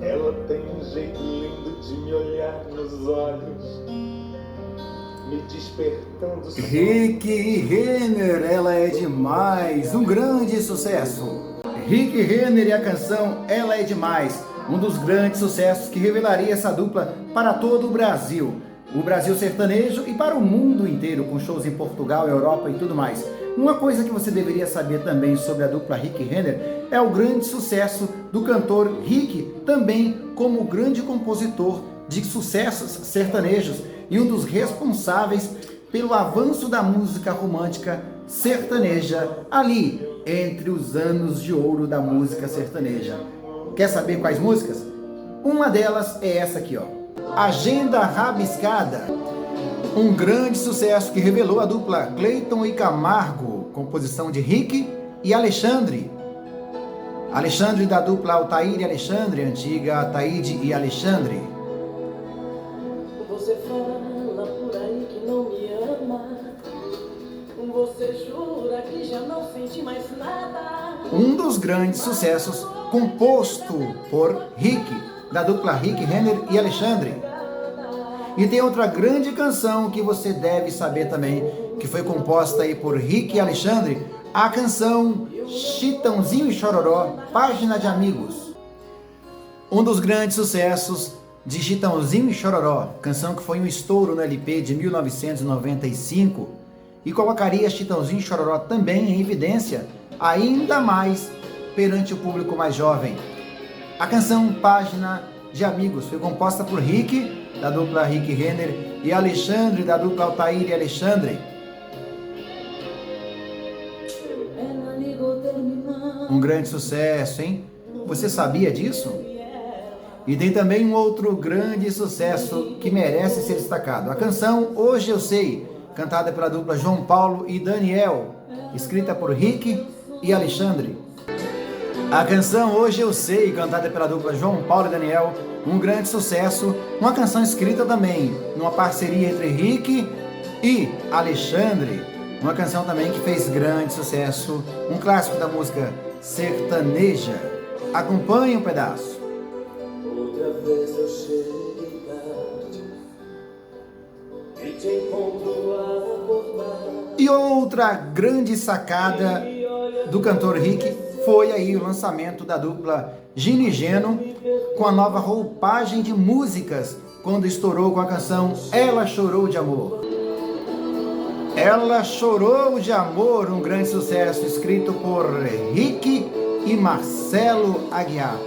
Ela tem um jeito lindo de me olhar nos olhos, me despertando. Rick Renner, ela é demais, um grande sucesso. Rick Renner e a canção Ela é Demais, um dos grandes sucessos que revelaria essa dupla para todo o Brasil sertanejo e para o mundo inteiro, com shows em Portugal, Europa e tudo mais. Uma coisa que você deveria saber também sobre a dupla Rick Renner é o grande sucesso do cantor Rick, também como grande compositor de sucessos sertanejos e um dos responsáveis pelo avanço da música romântica sertaneja ali entre os anos de ouro da música sertaneja. Quer saber quais músicas? Uma delas é essa aqui, ó. Agenda Rabiscada, um grande sucesso que revelou a dupla Cleiton e Camargo, composição de Rick e Alexandre. Alexandre da dupla Altair e Alexandre, antiga Ataíde e Alexandre. Você fala por aí que não me ama, você jura que já não sente mais nada. Um dos grandes sucessos composto por Rick, da dupla Rick Renner e Alexandre. E tem outra grande canção que você deve saber também, que foi composta aí por Rick e Alexandre, a canção Chitãozinho e Chororó, Página de Amigos. Um dos grandes sucessos de Chitãozinho e Chororó, canção que foi um estouro no LP de 1995 e colocaria Chitãozinho e Chororó também em evidência, ainda mais perante o público mais jovem. A canção Página de Amigos foi composta por Rick, da dupla Rick Renner, e Alexandre, da dupla Altair e Alexandre. Um grande sucesso, hein? Você sabia disso? E tem também um outro grande sucesso que merece ser destacado. A canção Hoje Eu Sei, cantada pela dupla João Paulo e Daniel, escrita por Rick e Alexandre. A canção Hoje Eu Sei, cantada pela dupla João Paulo e Daniel, um grande sucesso, uma canção escrita também numa parceria entre Rick e Alexandre, uma canção também que fez grande sucesso, um clássico da música sertaneja. Acompanhe um pedaço. Outra vez eu cheguei tarde e te encontro a acordar. E outra grande sacada do cantor Rick foi aí o lançamento da dupla Gino e Geno com a nova roupagem de músicas, quando estourou com a canção Ela Chorou de Amor. Ela Chorou de Amor, um grande sucesso escrito por Rick e Marcelo Aguiar.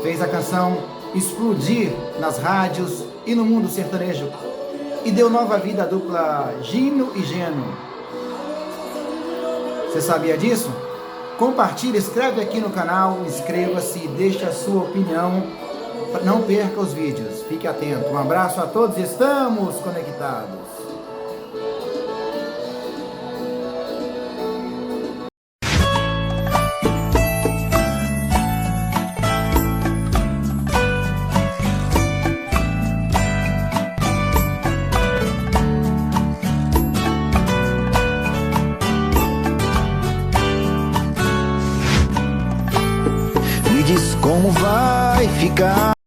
Fez a canção explodir nas rádios e no mundo sertanejo e deu nova vida à dupla Gino e Geno. Você sabia disso? Compartilhe, escreve aqui no canal, inscreva-se e deixe a sua opinião. Não perca os vídeos, fique atento. Um abraço a todos, estamos conectados. Me diz como vai ficar.